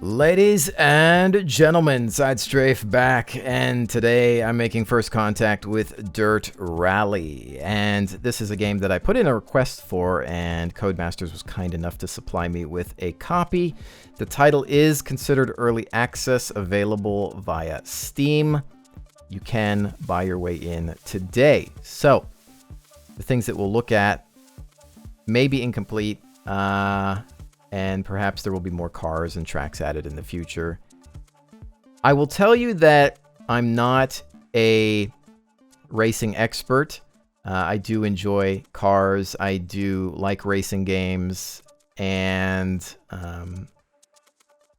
Ladies and gentlemen, SideStrafe back, and today I'm making first contact with Dirtrally. And this is a game that I put in a request for, and Codemasters was kind enough to supply me with a copy. The title is considered early access, available via Steam. You can buy your way in today. So, the things that we'll look at may be incomplete, and perhaps there will be more cars and tracks added in the future. I will tell you that I'm not a racing expert. I do enjoy cars. I do like racing games. And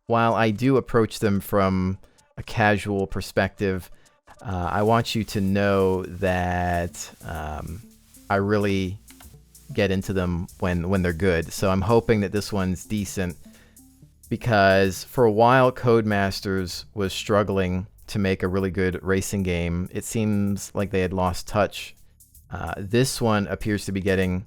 while I do approach them from a casual perspective, I want you to know that I really get into them when they're good. So I'm hoping that this one's decent, because for a while Codemasters was struggling to make a really good racing game. It seems like they had lost touch. This one appears to be getting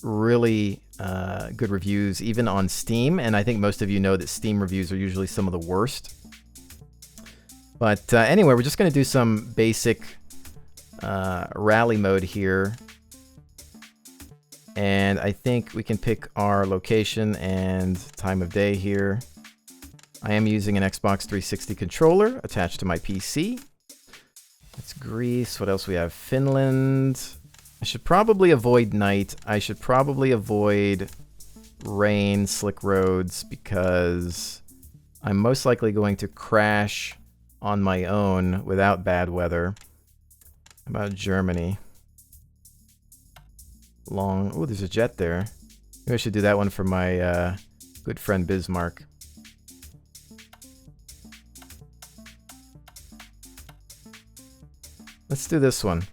really good reviews, even on Steam, and I think most of you know that Steam reviews are usually some of the worst. But anyway, we're just going to do some basic rally mode here. And I think we can pick our location and time of day here. I am using an Xbox 360 controller attached to my PC. That's Greece. What else we have? Finland. I should probably avoid night. I should probably avoid rain, slick roads, because I'm most likely going to crash on my own without bad weather. How about Germany? Long. Oh, there's a jet there. Maybe I should do that one for my good friend Bismarck. Let's do this one.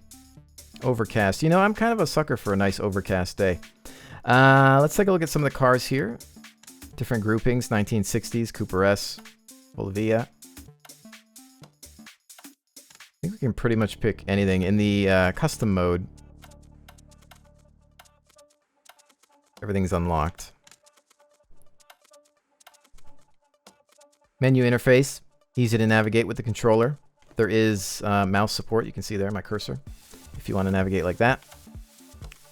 Overcast. You know, I'm kind of a sucker for a nice overcast day. Let's take a look at some of the cars here. Different groupings. 1960s, Cooper S, Bolivia. I think we can pretty much pick anything. In the custom mode, everything's unlocked. Menu interface, easy to navigate with the controller. There is mouse support, you can see there my cursor, if you want to navigate like that.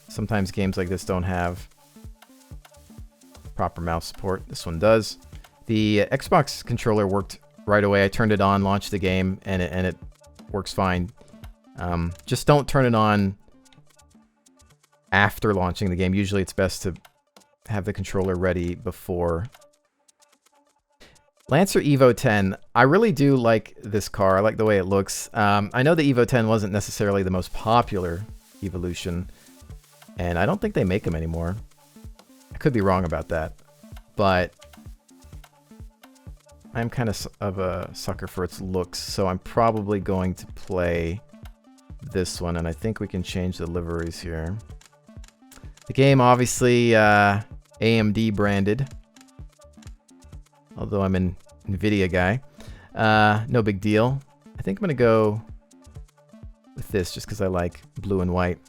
Sometimes games like this don't have proper mouse support. This one does. The Xbox controller worked right away. I turned it on, launched the game, and it works fine. Just don't turn it on after launching the game. Usually it's best to have the controller ready before. Lancer Evo 10. I really do like this car. I like the way it looks. I know the Evo 10 wasn't necessarily the most popular evolution, and I don't think they make them anymore. I could be wrong about that, but I'm kind of a sucker for its looks, so I'm probably going to play this one, and I think we can change the liveries here. The game, obviously, AMD branded, although I'm an NVIDIA guy. No big deal. I think I'm going to go with this just because I like blue and white.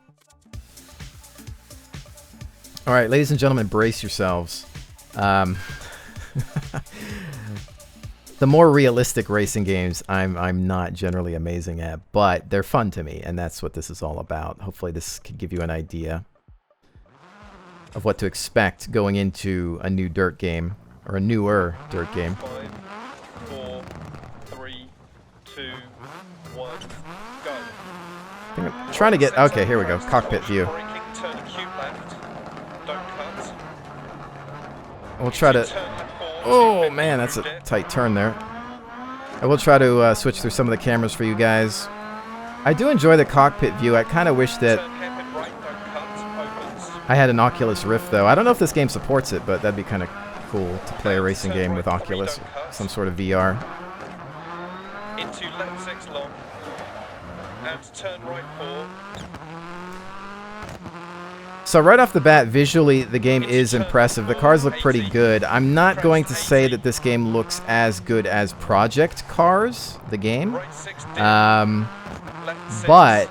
All right, ladies and gentlemen, brace yourselves. The more realistic racing games, I'm not generally amazing at, but they're fun to me, and that's what this is all about. Hopefully this could give you an idea of what to expect going into a new dirt game, or a newer dirt game. 5, 4, 3, 2, 1, go. I think I'm trying to get... Okay, here we go. Cockpit view. We'll try to... Oh, man, that's a tight turn there. I will try to switch through some of the cameras for you guys. I do enjoy the cockpit view. I kind of wish that I had an Oculus Rift, though. I don't know if this game supports it, but that'd be kind of cool to play a racing game with Oculus, some sort of VR. Into left 6 long, and turn right 4. So right off the bat, visually, the game is impressive. The cars look pretty good. I'm not going to say that this game looks as good as Project Cars, the game, but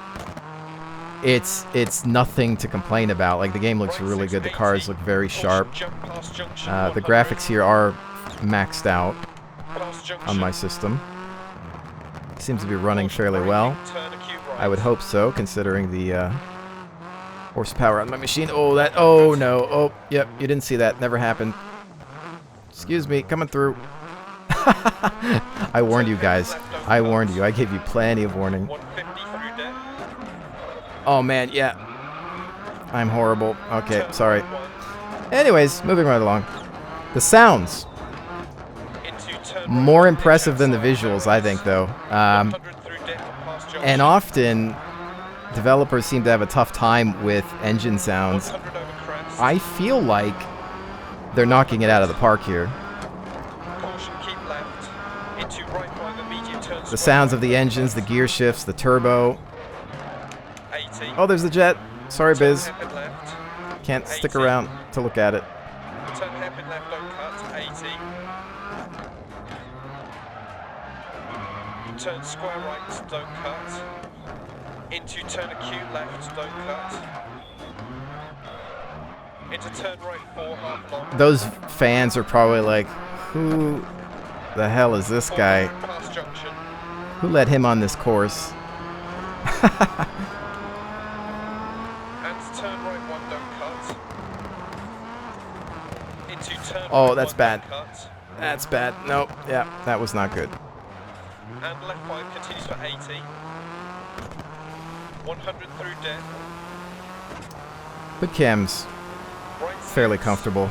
it's nothing to complain about. Like, the game looks really good. The cars look very sharp. The graphics here are maxed out. Past junction. on my system. Seems to be running fairly well. Turn acute right. I would hope so, considering the horsepower on my machine. Oh, that. Oh, no. Oh, yep. You didn't see that. Never happened. Excuse me. Coming through. I warned you guys. I warned you. I gave you plenty of warning. 150 through deck. Oh, man. Yeah. I'm horrible. Okay. Turn Sorry. right one. Anyways, moving right along. The sounds. Into turn right More one, impressive than the inside visuals, I think, though. 100 through deck, past junction. And often, developers seem to have a tough time with engine sounds. 100 over crest. I feel like they're knocking it out of the park here. Caution, keep left. Into right 5 immediate turn. The sounds of the engines, the gear shifts, the turbo. 80. Oh, there's the jet. Sorry, Turn Biz. hairpin left. Can't stick 80. around to look at it. Turn hairpin left, don't cut. 80. Turn square right, don't cut. Into turn acute left, don't cut. Into turn right 4, half long. Those fans are probably like, who the hell is this guy? Past junction. Who let him on this course? And turn right 1, don't cut. Into turn Oh, right that's 1, bad. don't cut. That's bad. Nope. Yeah, that was not good. And left 5 continues for 80. 100 through deck. But Cam's Right fairly 6. comfortable.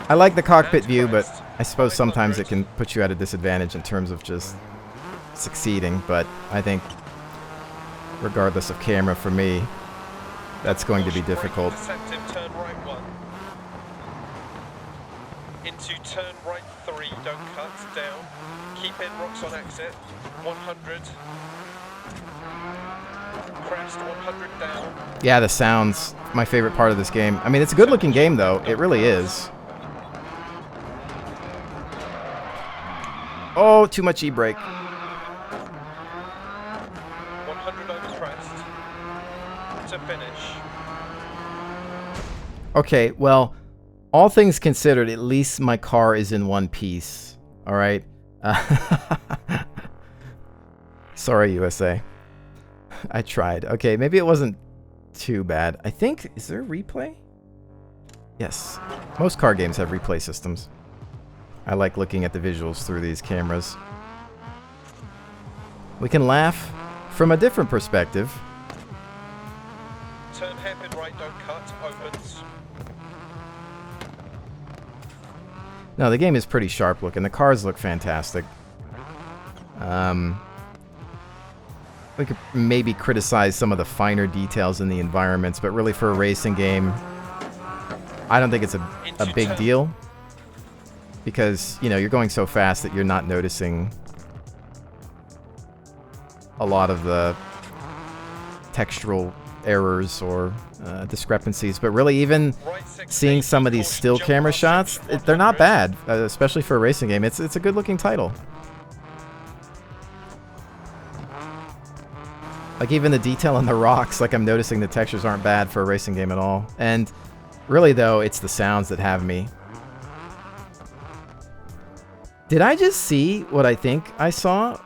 I like the cockpit And view, but crest. I suppose Right sometimes it 100. can put you at a disadvantage in terms of just succeeding. But I think, regardless of camera, for me, that's going to be Caution, difficult. braking deceptive, turn right 1. Into turn right 3, don't cut, down. Keep in, rocks on exit. 100. Crest, 100 down. Yeah, the sounds, my favorite part of this game. I mean, it's a good-looking game, though. It really is. Oh, too much e-brake. 100 over crest. To finish. Okay, well, all things considered, at least my car is in one piece. All right? Sorry, USA. I tried. Okay, maybe it wasn't too bad. I think, is there a replay? Yes. Most car games have replay systems. I like looking at the visuals through these cameras. We can laugh from a different perspective. Turn hairpin right, don't cut, opens. No, the game is pretty sharp looking. The cars look fantastic. We could maybe criticize some of the finer details in the environments, but really for a racing game, I don't think it's a big deal. Because, you know, you're going so fast that you're not noticing a lot of the textural errors or discrepancies. But really, even seeing some of these still camera shots, they're not bad, especially for a racing game. It's a good-looking title. Like, even the detail on the rocks, like, I'm noticing the textures aren't bad for a racing game at all. And really, though, it's the sounds that have me. Did I just see what I think I saw?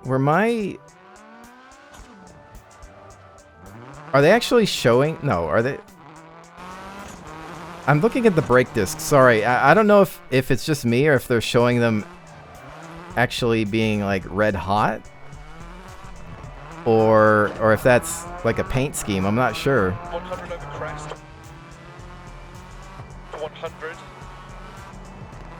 Were my... Are they actually showing? No, are they... I'm looking at the brake discs. Sorry, I don't know if it's just me or if they're showing them actually being, like, red hot. Or if that's, like, a paint scheme. I'm not sure. 100 over crest. 100.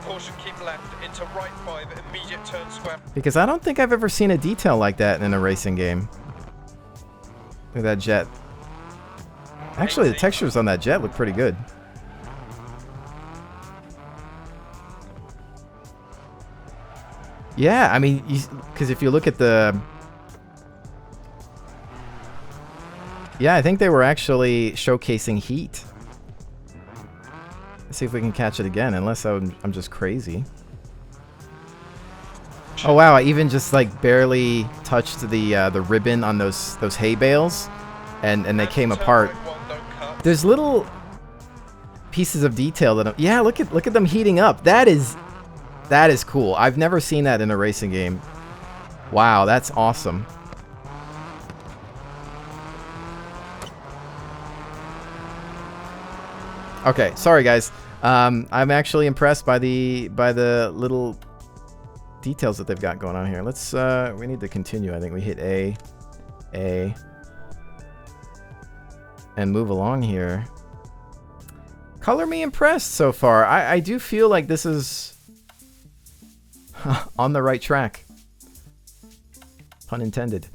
Caution, keep left, into right 5, immediate turn square. Because I don't think I've ever seen a detail like that in a racing game. Look at that jet. Actually, the textures on that jet look pretty good. Yeah, I mean, because if you look at the... Yeah, I think they were actually showcasing heat. Let's see if we can catch it again, unless I'm just crazy. Oh wow, I even just like barely touched the ribbon on those hay bales, and they came apart. There's little pieces of detail that yeah, look at them heating up. That is That is cool. I've never seen that in a racing game. Wow, that's awesome. Okay, sorry guys. I'm actually impressed by the little details that they've got going on here. Let's we need to continue. I think we hit A, and move along here. Color me impressed so far. I do feel like this is on the right track. Pun intended.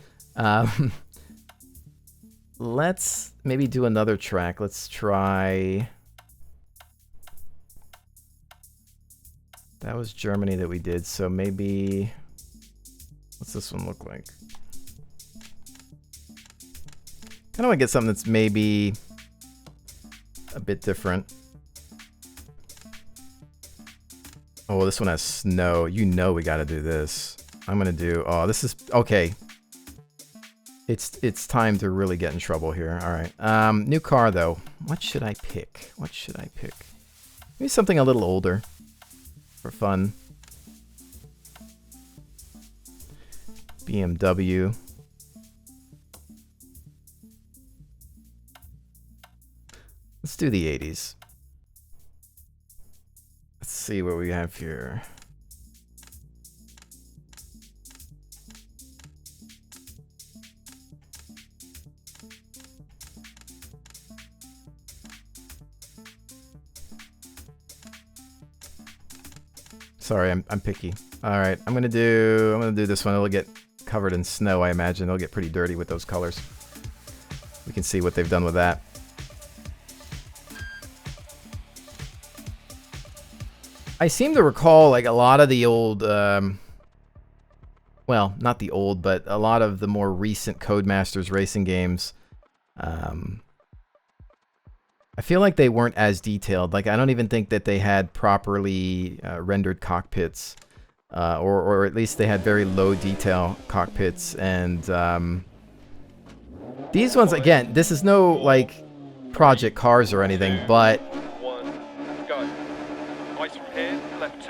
Let's maybe do another track. Let's try... That was Germany that we did, so maybe... What's this one look like? Kind of want to get something that's maybe a bit different. Oh, this one has snow. You know we got to do this. I'm going to do... Oh, this is... Okay. It's time to really get in trouble here. All right. New car, though. What should I pick? What should I pick? Maybe something a little older. For fun. BMW. Let's do the 80s. Let's see what we have here. Sorry, I'm picky. All right, I'm gonna do this one. It'll get covered in snow, I imagine. It'll get pretty dirty with those colors. We can see what they've done with that. I seem to recall like a lot of the old, well, not the old, but a lot of the more recent Codemasters racing games. I feel like they weren't as detailed. Like, I don't even think that they had properly rendered cockpits, or at least they had very low detail cockpits. And these ones, again, this is no like Project Cars or anything, but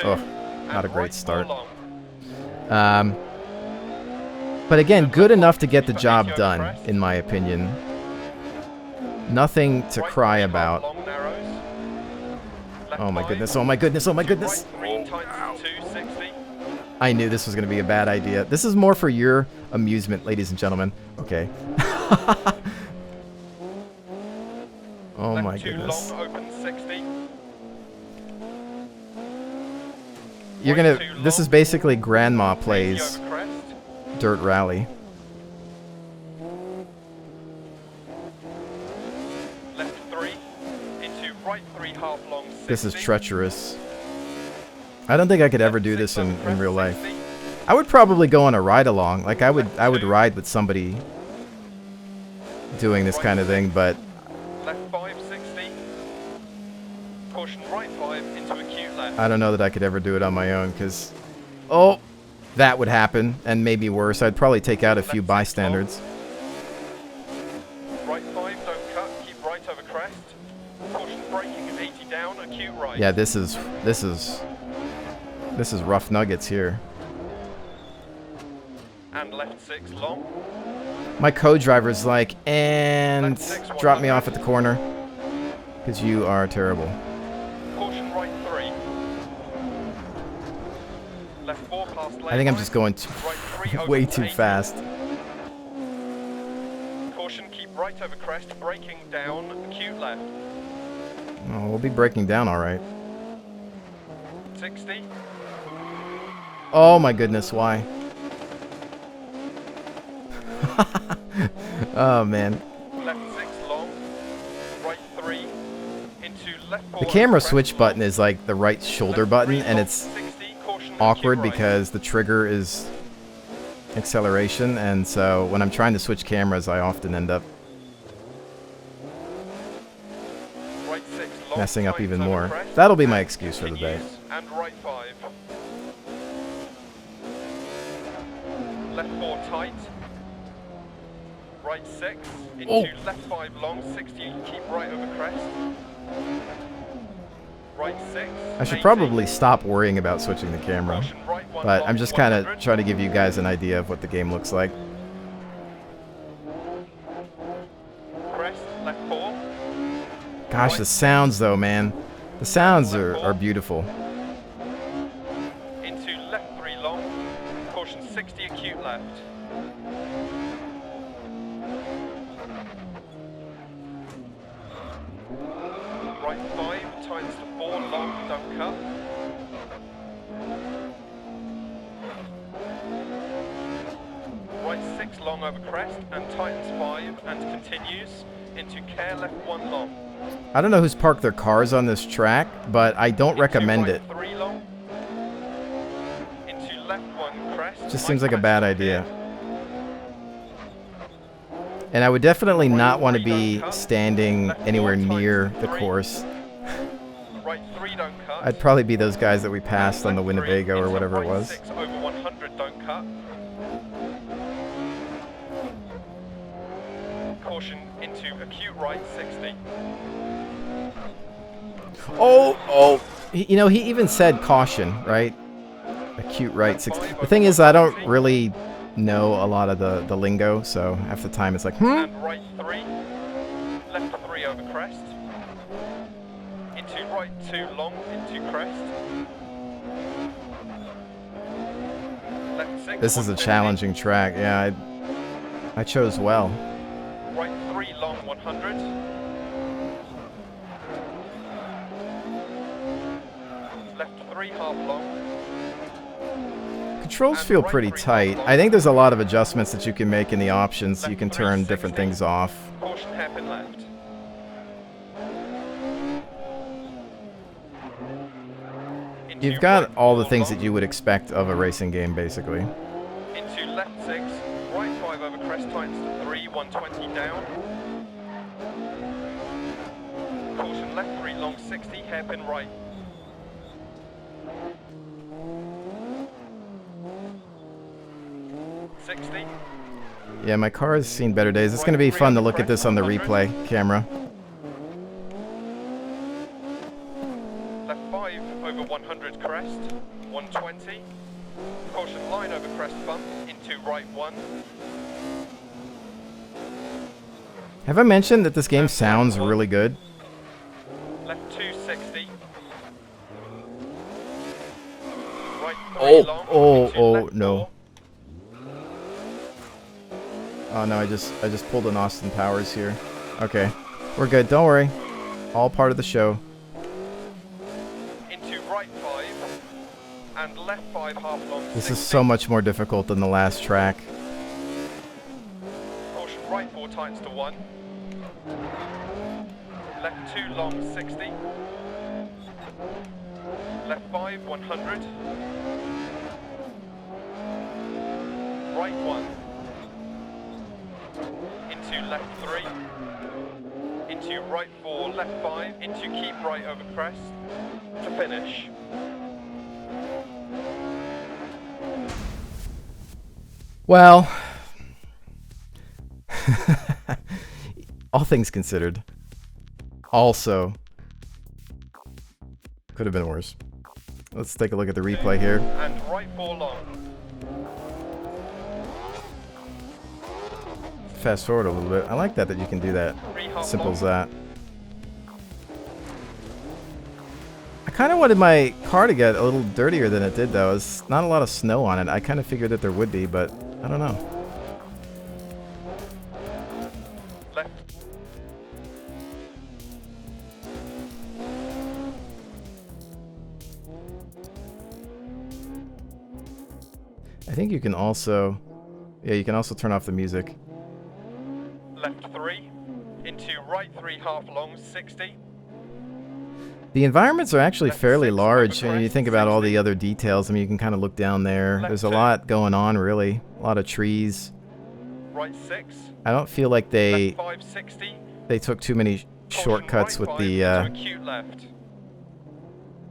oh, not a great start. But again, good enough to get the job done, in my opinion. Nothing to cry about. Oh my goodness, oh my goodness, oh my goodness. I knew this was going to be a bad idea. This is more for your amusement, ladies and gentlemen. Okay. Oh my goodness. You're going to... This is basically Grandma Plays Dirt Rally. This is treacherous. I don't think I could ever do this in real life. I would probably go on a ride-along. Like, I would ride with somebody doing this kind of thing, but... I don't know that I could ever do it on my own, because... Oh! That would happen, and maybe worse. I'd probably take out a few bystanders. Yeah, this is rough nuggets here. And left 6 long. My co-driver's like, and drop me off at the corner, because you are terrible. Caution right 3. Left 4 past lane. I think I'm just going way too fast. Caution, keep right over crest, braking down, acute left. Oh, we'll be breaking down all right. 60. Oh my goodness, why? Oh man. Left 6 long, right 3 into left 4. The camera switch button is like the right shoulder button, and it's awkward because the trigger is acceleration, and so when I'm trying to switch cameras, I often end up messing up even more. That'll be my excuse for the day. And right 5. Left 4 tight. Right 6 into left 5 long, 60, keep right over crest. right 6. I should 80. probably stop worrying about switching the camera. Caution, right 1 But long, I'm just kind of 100. trying to give you guys an idea of what the game looks like. Crest, left 4. Gosh, the sounds though, man. The sounds are beautiful. Into left 3 long. Caution 60 acute left. Right 5 tightens to 4 long, don't cut. Right 6 long over crest and tightens 5 and continues into care left 1 long. I don't know who's parked their cars on this track, but I don't recommend Into it. right 3 long. Into left 1 crest. Just seems like a bad idea. And I would definitely not want to be standing anywhere near the course. Right 3 don't cut. I'd probably be those guys that we passed on the Left 3 Winnebago or into whatever it right was. 6 over 100 don't cut. Caution into acute right 60. Oh! You know, he even said caution, right? Acute right 60. The thing is, I don't really know a lot of the lingo, so half the time it's like, And right 3. Left 3 over crest. Into right 2 long into crest. Left 6. This is a 150. challenging track. Yeah, I chose well. Right 3 long 100. Left 3 half long. Controls And feel right pretty 3 tight. half I long. think there's a lot of adjustments that you can make in the options. You Left can 3, turn different 60. things off. Caution hairpin left. Into You've got right all the 4 things long. that you would expect of a racing game, basically. Into left 6, right 5 over crest tightens to 3, 120 down. Caution left 3 long 60, hairpin right. $60. Yeah, my car has seen better days. It's going to be fun to look at this on the replay camera. Left 5 over 100 crest, 120. Caution line over crest bump, into right 1. Have I mentioned that this game sounds really good? Left 260. Right 3 Oh, long, oh, into oh, left no. 4. Oh no, I just pulled an Austin Powers here. Okay, we're good. Don't worry. All part of the show. Into right 5 and left 5 half long. This 60. is so much more difficult than the last track. Caution right 4 tightens to 1. Left 2 long 60. Left 5 100. Right 1. Into left 3. Into right 4, left 5. Into keep right over crest. To finish. Well, all things considered, also could have been worse. Let's take a look at the replay here. And right 4 long. Fast forward a little bit. I like that you can do that. 3 half Simple long. as that. I kind of wanted my car to get a little dirtier than it did, though. There's not a lot of snow on it. I kind of figured that there would be, but I don't know. Left. I think you can also... Yeah, you can also turn off the music. Left 3. Into right 3 half long 60. The environments are actually Left fairly 6 large, over and you crest, think about all 60. the other details. I mean, you can kind of look down there. Left There's a 2. lot going on, really. A lot of trees. Right 6. I don't feel like Left they 5 60. took too many Caution shortcuts right with 5 the into acute left.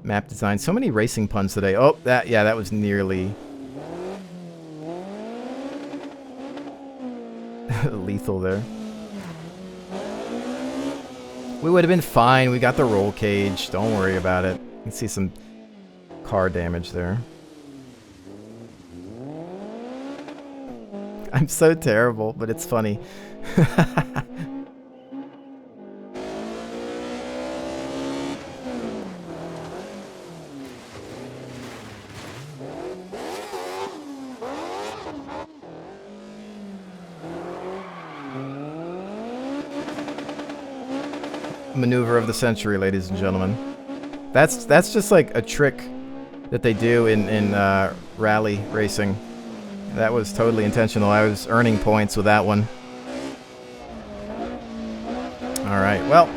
map design. So many racing puns today. Oh, that was nearly lethal there. We would have been fine. We got the roll cage. Don't worry about it. You can see some car damage there. I'm so terrible, but it's funny. Maneuver of the century, ladies and gentlemen. That's just like a trick that they do in rally racing. That was totally intentional. I was earning points with that one. All right, well,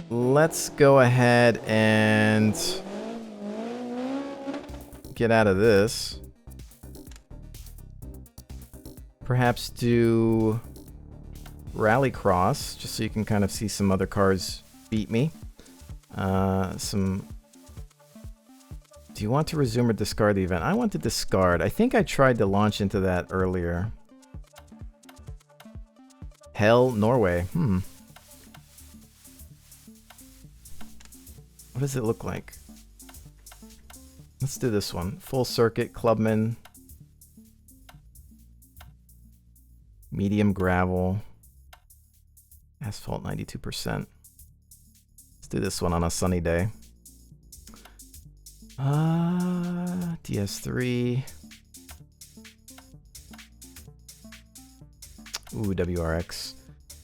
let's go ahead and get out of this. Perhaps do Rallycross, just so you can kind of see some other cars beat me. Do you want to resume or discard the event? I want to discard. I think I tried to launch into that earlier. Hell, Norway. What does it look like? Let's do this one. Full circuit, clubman. Medium gravel. Asphalt 92%. Let's do this one on a sunny day. DS3. Ooh, WRX.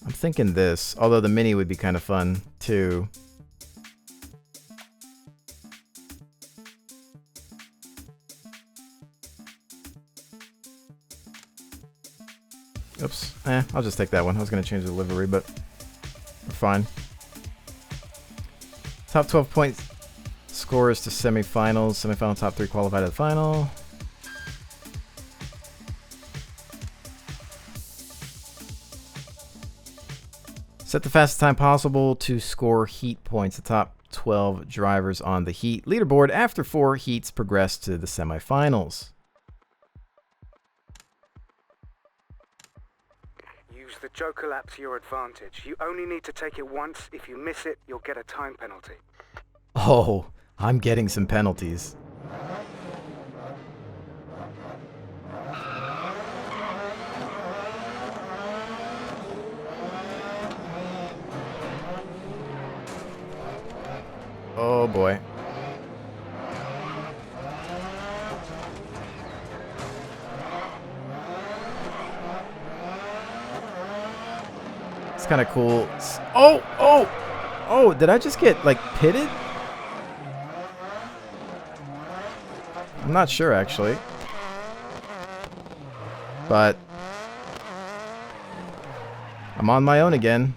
I'm thinking this, although the Mini would be kind of fun too. Oops. I'll just take that one. I was going to change the livery, but we're fine. Top 12 points scores to semifinals. Semifinal top 3 qualified to the final. Set the fastest time possible to score heat points. The top 12 drivers on the heat leaderboard after 4 heats progress to the semifinals. Use the Joker lap to your advantage. You only need to take it once. If you miss it, you'll get a time penalty. Oh, I'm getting some penalties. Oh boy. It's kind of cool. Oh, did I just get like pitted? I'm not sure actually. But I'm on my own again.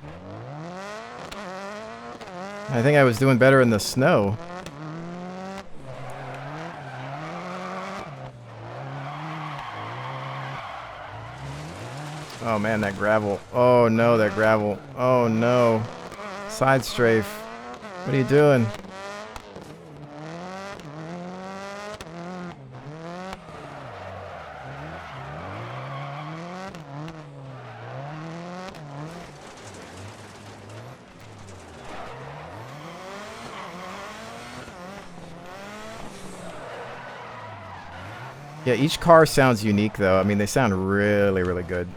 I think I was doing better in the snow. Oh man, that gravel. Oh no, that gravel. Oh no. SideStrafe. What are you doing? Yeah, each car sounds unique though. I mean, they sound really, really good.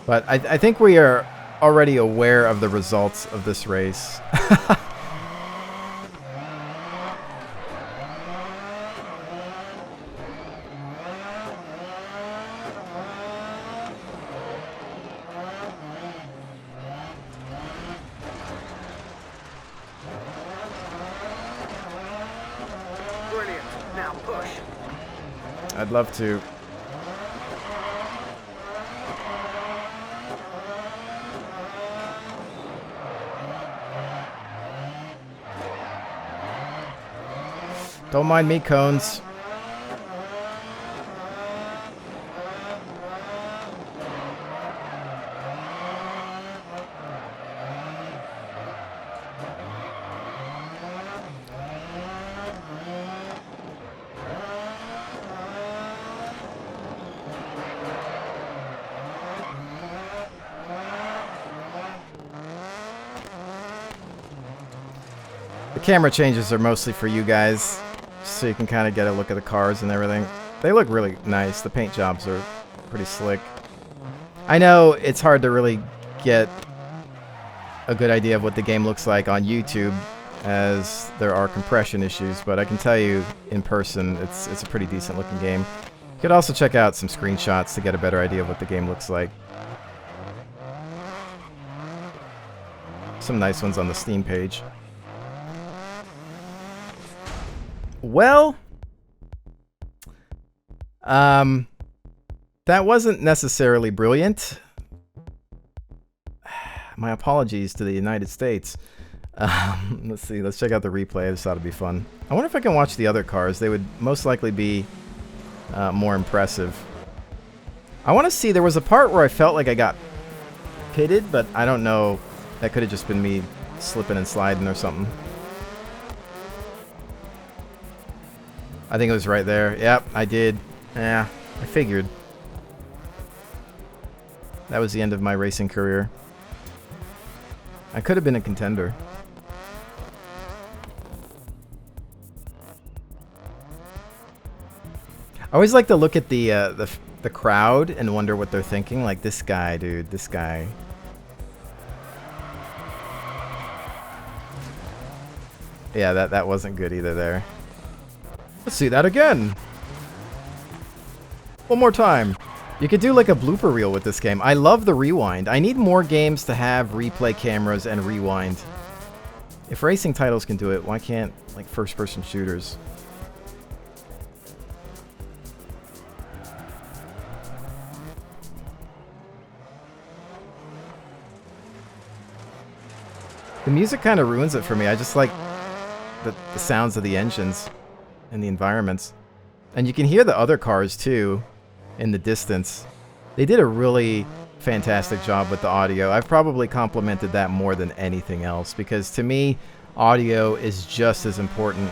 But I think we are already aware of the results of this race. Brilliant. Now push. I'd love to. Don't mind me, cones. The camera changes are mostly for you guys, so you can kind of get a look at the cars and everything. They look really nice. The paint jobs are pretty slick. I know it's hard to really get a good idea of what the game looks like on YouTube, as there are compression issues, but I can tell you in person it's a pretty decent looking game. You could also check out some screenshots to get a better idea of what the game looks like. Some nice ones on the Steam page. Well, that wasn't necessarily brilliant. My apologies to the United States. Let's see, let's check out the replay. This ought to be fun. I wonder if I can watch the other cars. They would most likely be more impressive. I want to see, there was a part where I felt like I got pitted, but I don't know. That could have just been me slipping and sliding or something. I think it was right there. Yep, I did. Yeah, I figured. That was the end of my racing career. I could have been a contender. I always like to look at the crowd and wonder what they're thinking. Like, this guy, dude, this guy. Yeah, that wasn't good either there. Let's see that again. One more time. You could do like a blooper reel with this game. I love the rewind. I need more games to have replay cameras and rewind. If racing titles can do it, why can't like first-person shooters? The music kind of ruins it for me. I just like the sounds of the engines and the environments. And you can hear the other cars too in the distance. They did a really fantastic job with the audio. I've probably complimented that more than anything else, because to me, audio is just as important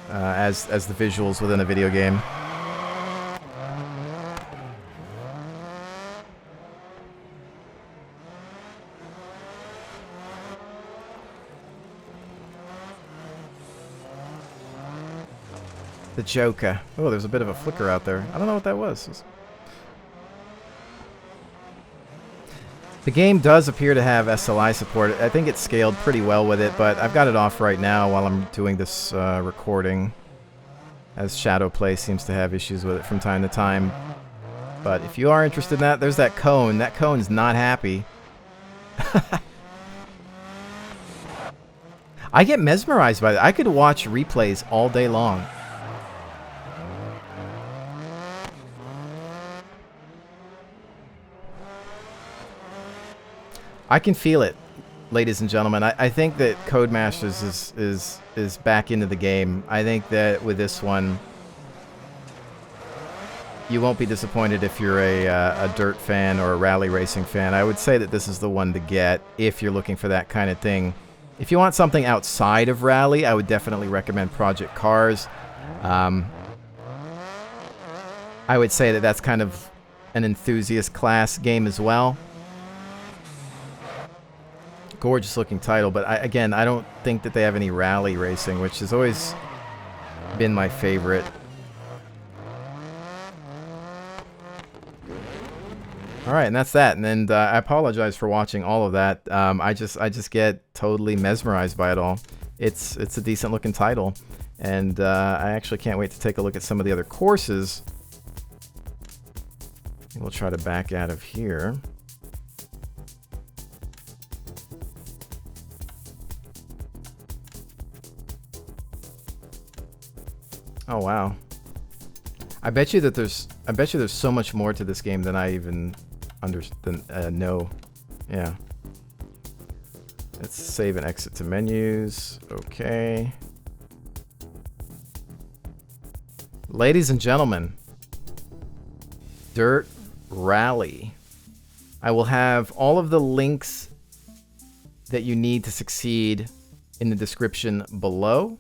as the visuals within a video game. The Joker. Oh, there's a bit of a flicker out there. I don't know what that was. The game does appear to have SLI support. I think it's scaled pretty well with it, but I've got it off right now while I'm doing this recording, as Shadowplay seems to have issues with it from time to time. But if you are interested in that, there's that cone. That cone's not happy. I get mesmerized by that. I could watch replays all day long. I can feel it, ladies and gentlemen. I think that Codemasters is back into the game. I think that with this one, you won't be disappointed if you're a dirt fan or a rally racing fan. I would say that this is the one to get if you're looking for that kind of thing. If you want something outside of rally, I would definitely recommend Project Cars. I would say that that's kind of an enthusiast class game as well. Gorgeous looking title, but again, I don't think that they have any rally racing, which has always been my favorite. All right, and that's that. And I apologize for watching all of that. I just get totally mesmerized by it all. It's a decent looking title, and I actually can't wait to take a look at some of the other courses. We'll try to back out of here. Oh wow! I bet you there's so much more to this game than I even know. Yeah. Let's save and exit to menus. Okay. Ladies and gentlemen, Dirt Rally. I will have all of the links that you need to succeed in the description below.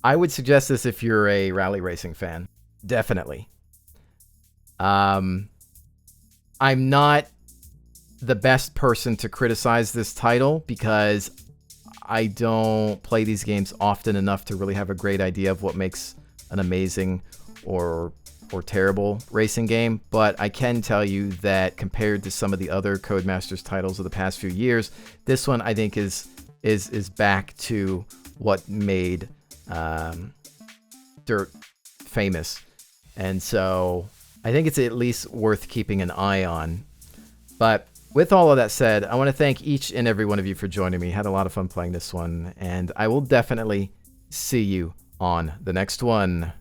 I would suggest this if you're a rally racing fan. Definitely. I'm not the best person to criticize this title because I don't play these games often enough to really have a great idea of what makes an amazing or terrible racing game. But I can tell you that compared to some of the other Codemasters titles of the past few years, this one I think is back to what made Dirt famous. And so I think it's at least worth keeping an eye on. But with all of that said, I want to thank each and every one of you for joining me. Had a lot of fun playing this one, and I will definitely see you on the next one.